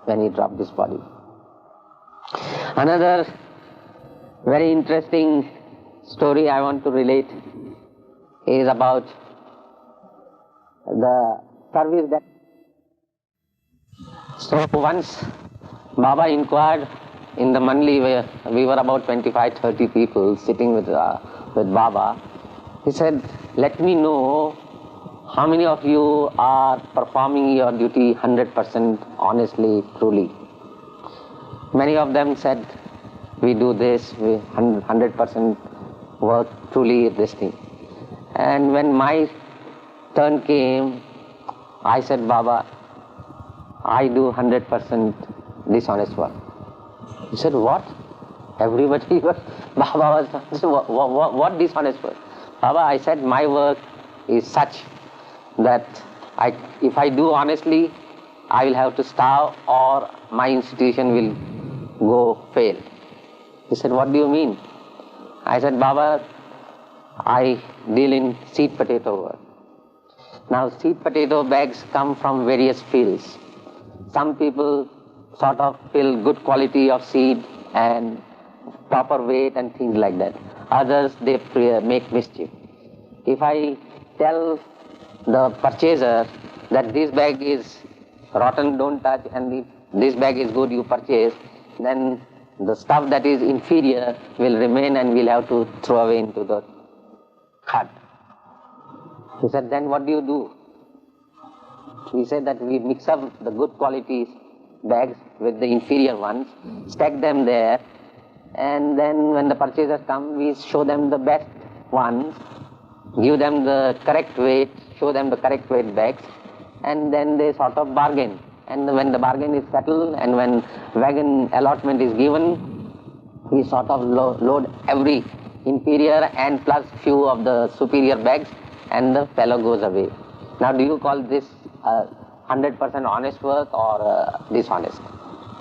when he dropped his body. Another very interesting story I want to relate is about the service that... So once Baba inquired in the Mandali where we were about 25-30 people sitting with Baba. He said, let me know how many of you are performing your duty 100% honestly, truly. Many of them said, we do this, we 100% work truly this thing. And when my turn came, I said, Baba, I do 100% dishonest work. He said, what? Everybody was, Baba was, what dishonest work? Baba, I said, my work is such that if I do honestly, I will have to starve or my institution will go fail. He said, what do you mean? I said, Baba, I deal in seed potato work. Now seed potato bags come from various fields. Some people sort of fill good quality of seed and proper weight and things like that. Others, they make mischief. If I tell the purchaser that this bag is rotten, don't touch, and if this bag is good, you purchase, then the stuff that is inferior will remain and we'll have to throw away into the khad. He said, then what do you do? He said that we mix up the good quality bags with the inferior ones, stack them there, and then when the purchasers come, we show them the best ones, give them the correct weight, show them the correct weight bags, and then they sort of bargain. and when the bargain is settled and when wagon allotment is given, we sort of load every inferior and plus few of the superior bags, and the fellow goes away. Now, do you call this 100% honest work or dishonest?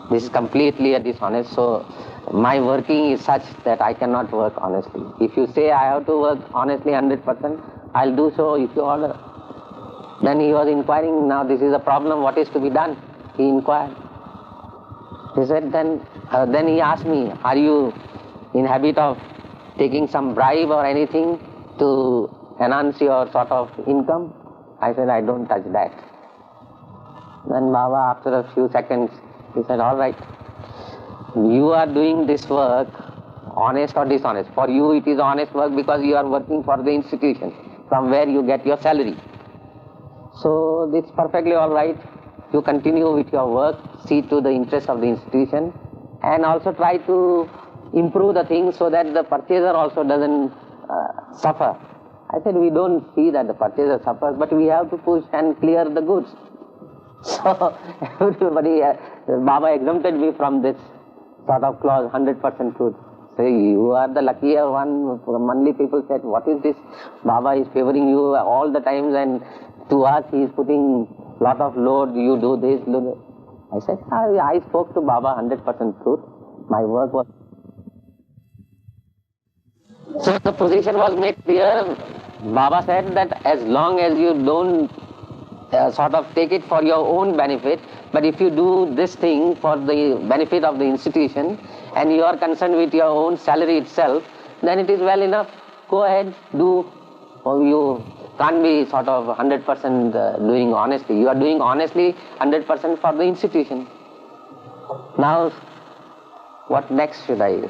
This is completely a dishonest. So my working is such that I cannot work honestly. If you say I have to work honestly 100%, I'll do so if you order. Then he was inquiring, now this is a problem, what is to be done? He inquired. He said, then he asked me, are you in habit of taking some bribe or anything to enhance your sort of income? I said, I don't touch that. Then Baba, after a few seconds, he said, all right, you are doing this work, honest or dishonest. For you it is honest work because you are working for the institution from where you get your salary. So it's perfectly all right. You continue with your work, see to the interest of the institution, and also try to improve the things so that the purchaser also doesn't suffer. I said, we don't see that the purchaser suffers, but we have to push and clear the goods. So everybody, Baba exempted me from this sort of clause, 100% truth. So you are the luckier one. Monthly people said, what is this? Baba is favoring you all the times, and to us he is putting lot of load, you do this, do that. I said, I spoke to Baba 100% truth. My work was... So the position was made clear. Baba said that as long as you don't sort of take it for your own benefit, but if you do this thing for the benefit of the institution and you are concerned with your own salary itself, then it is well enough. Go ahead, do. Or you can't be sort of 100% doing honestly. You are doing honestly 100% for the institution. Now, what next should I do?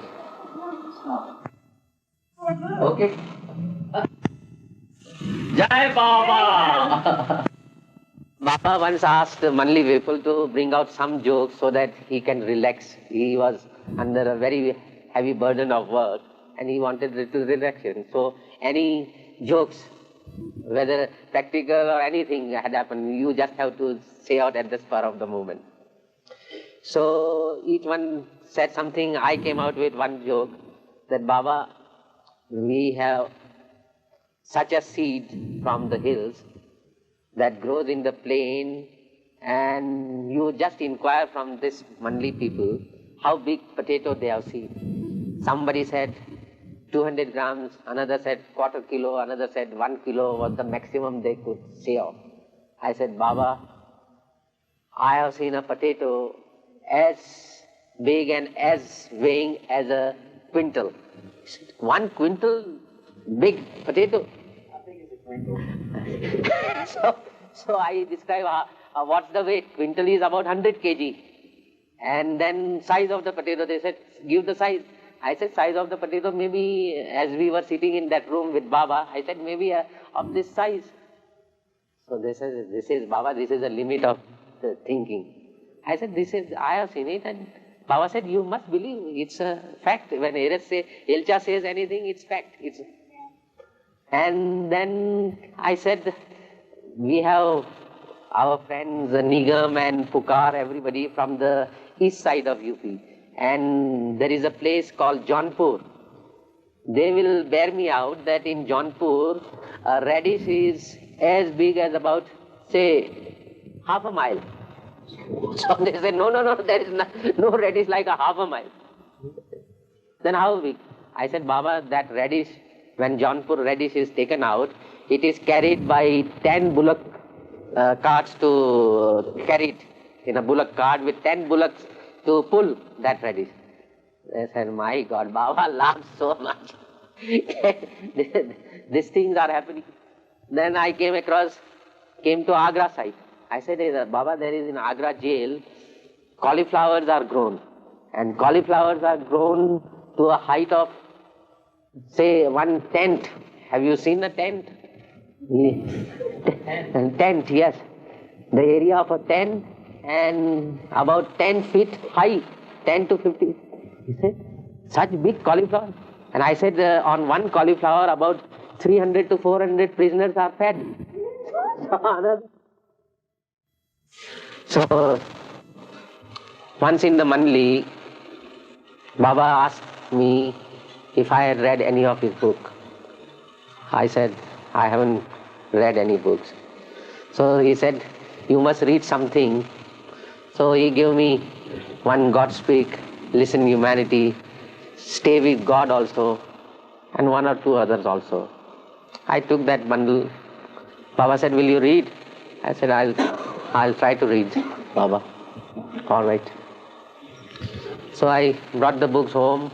Okay. Jai Baba! Baba once asked the monthly people to bring out some jokes so that he can relax. He was under a very heavy burden of work and he wanted little relaxation. So any jokes, whether practical or anything had happened, you just have to say out at the spur of the moment. So each one said something. I came out with one joke that, Baba, we have such a seed from the hills that grows in the plain, and you just inquire from this monthly people how big potato they have seen. Somebody said 200 grams, another said quarter kilo, another said 1 kilo was the maximum they could say of. I said, Baba, I have seen a potato as big and as weighing as a quintal. 1 quintal big potato. So I describe what's the weight. Quintal is about 100 kg. And then size of the potato, they said, give the size. I said, size of the potato, maybe as we were sitting in that room with Baba, I said, maybe of this size. So they said, this is Baba, this is the limit of the thinking. I said, I have seen it, and Baba said, you must believe, it's a fact. When Elcha says anything, it's fact. And then I said, we have our friends Nigam and Pukar, everybody from the east side of UP. And there is a place called Jaunpur. They will bear me out that in Jaunpur, a radish is as big as about, say, half a mile. So they said, no, there is no radish like a half a mile. Then how big? I said, Baba, that radish, when Jaunpur radish is taken out, it is carried by 10 bullock carts to carry it in a bullock cart with 10 bullocks to pull that radish. They said, my God, Baba laughed so much. These things are happening. Then I came to Agra side. I said, Baba, there is in Agra jail, cauliflowers are grown. And cauliflowers are grown to a height of, say, 1 tent. Have you seen a tent? Tent, yes. The area of a tent and about 10 feet high, 10 to 50. He said, such big cauliflower. And I said, on one cauliflower, about 300 to 400 prisoners are fed. So, once in the Mandali, Baba asked me if I had read any of his book. I said, I haven't read any books. So he said, you must read something. So he gave me one God Speak, Listen Humanity, Stay with God also, and one or two others also. I took that bundle. Baba said, will you read? I said, I'll try to read, Baba. All right. So I brought the books home,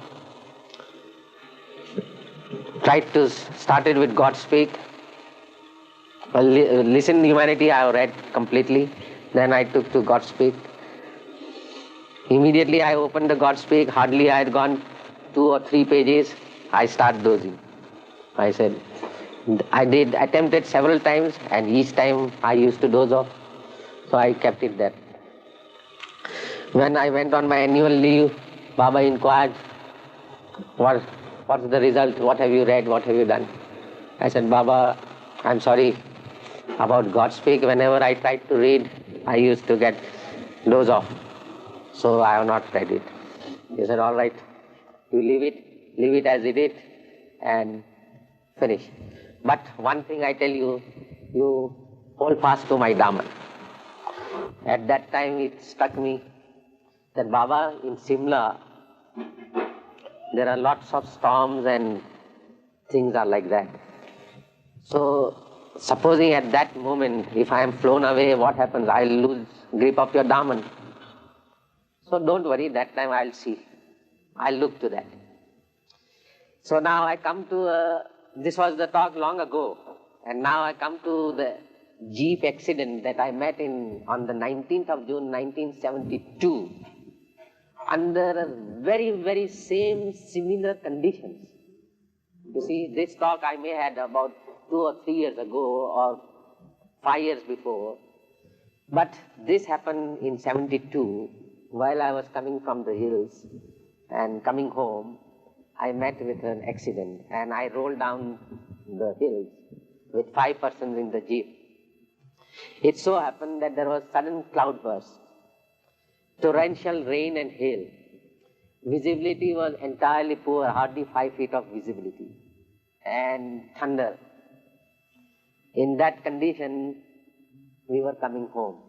tried to started with God Speak. Listen Humanity I have read completely. Then I took to God Speak. Immediately I opened the God Speak. Hardly I had gone 2 or 3 pages. I start dozing. I said, I did attempted several times, and each time I used to doze off. So I kept it there. When I went on my annual leave, Baba inquired, what's the result? What have you read? What have you done? I said, Baba, I'm sorry about God Speak. Whenever I tried to read, I used to get doze off. So I have not read it. He said, all right, you leave it as it is, and finish. But one thing I tell you, you hold fast to my Daman. At that time it struck me that Baba, in Simla, there are lots of storms and things are like that. So supposing at that moment, if I am flown away, what happens? I'll lose grip of your Daman. So don't worry, that time I'll see. I'll look to that. So now I come to, this was the talk long ago, and now I come to the Jeep accident that I met on the 19th of June 1972, under a very, very similar conditions. You see, this talk I may had about 2 or 3 years ago or 5 years before, but this happened in 72 while I was coming from the hills and coming home. I met with an accident and I rolled down the hills with 5 persons in the jeep. It so happened that there was sudden cloudburst, torrential rain and hail. Visibility was entirely poor, hardly 5 feet of visibility, and thunder. In that condition, we were coming home.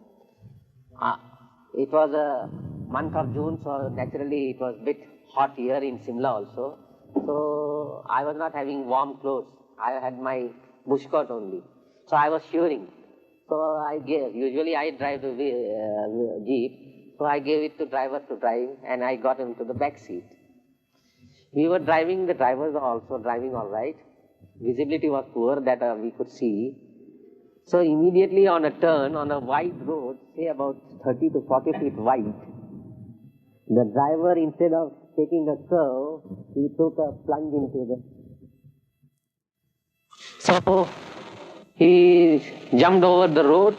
It was a month of June, so naturally it was a bit hot here in Simla also. So I was not having warm clothes. I had my bush coat only. So I was shivering. So usually I drive the jeep, so I gave it to driver to drive, and I got into the back seat. We were driving, the drivers were also driving all right. Visibility was poor that we could see. So immediately on a turn, on a wide road, say about 30 to 40 feet wide, the driver, instead of taking a curve, he took a plunge into the... So he jumped over the road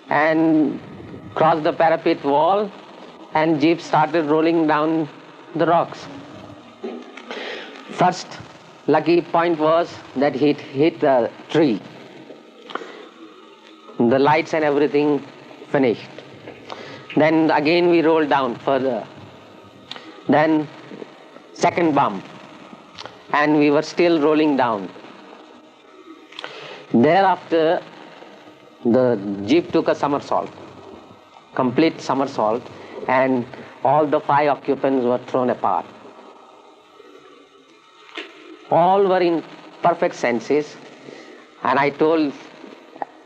and crossed the parapet wall, and jeep started rolling down the rocks. First lucky point was that it hit a tree. The lights and everything finished. Then again we rolled down further. Then second bump, and we were still rolling down. Thereafter, the jeep took a somersault, complete somersault, and all the 5 occupants were thrown apart. All were in perfect senses, and I told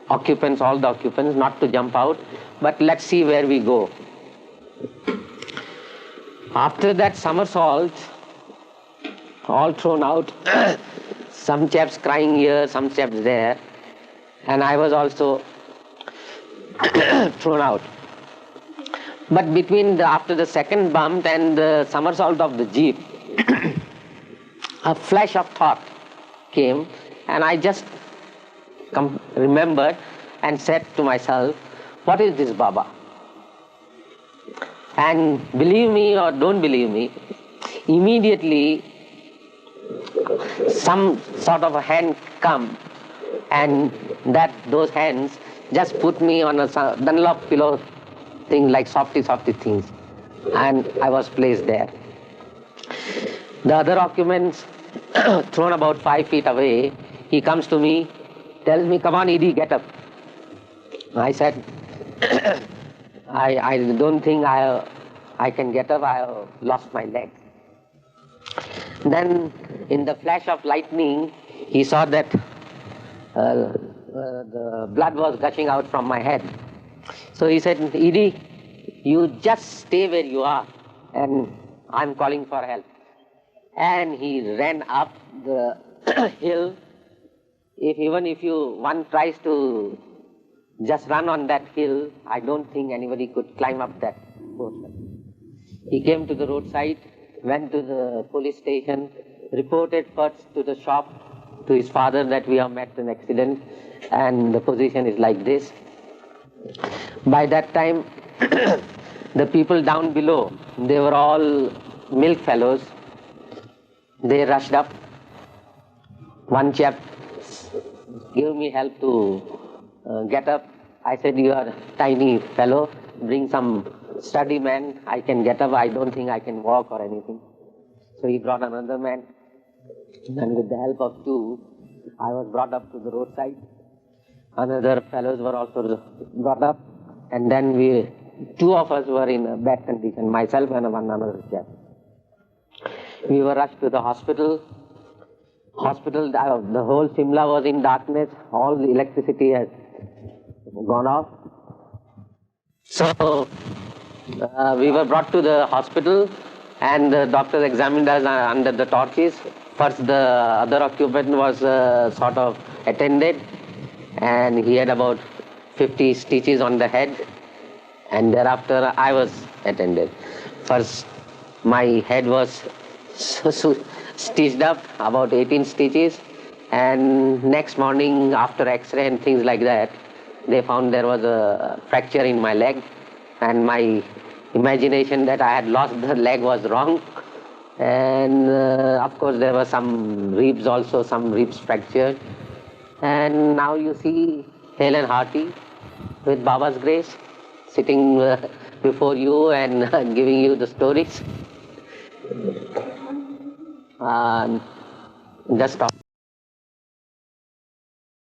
occupants, all the occupants, not to jump out, but let's see where we go. After that somersault, all thrown out, some chaps crying here, some chaps there, and I was also thrown out. But after the second bump and the somersault of the jeep, a flash of thought came, and I just remembered and said to myself, what is this Baba? And believe me or don't believe me, immediately some sort of a hand come, and those hands just put me on a Dunlop pillow thing, like softy things. And I was placed there. The other occupants, thrown about 5 feet away, he comes to me, tells me, come on, Edie, get up. I said, I don't think I can get up, I lost my leg. Then, in the flash of lightning, he saw that the blood was gushing out from my head. So he said, Edie, you just stay where you are, and I'm calling for help. And he ran up the hill. Even if one tries to just run on that hill, I don't think anybody could climb up that portion. He came to the roadside, went to the police station, reported first to the shop, to his father, that we have met an accident and the position is like this. By that time, the people down below, they were all milk fellows. They rushed up. One chap gave me help to get up. I said, you are a tiny fellow, bring some sturdy man, I can get up, I don't think I can walk or anything. So he brought another man, and with the help of two, I was brought up to the roadside. Another fellows were also brought up, and then two of us were in a bad condition, myself and another chap. We were rushed to the hospital. The whole Simla was in darkness. All the electricity has gone off. So we were brought to the hospital, and the doctors examined us under the torches. First, the other occupant was sort of attended, and he had about 50 stitches on the head. And thereafter, I was attended. First, my head was stitched up, about 18 stitches, and next morning after x-ray and things like that, they found there was a fracture in my leg, and my imagination that I had lost the leg was wrong. And of course there were some ribs also, some ribs fractured. And now you see hale and hearty with Baba's grace, sitting before you and giving you the stories. Just stop.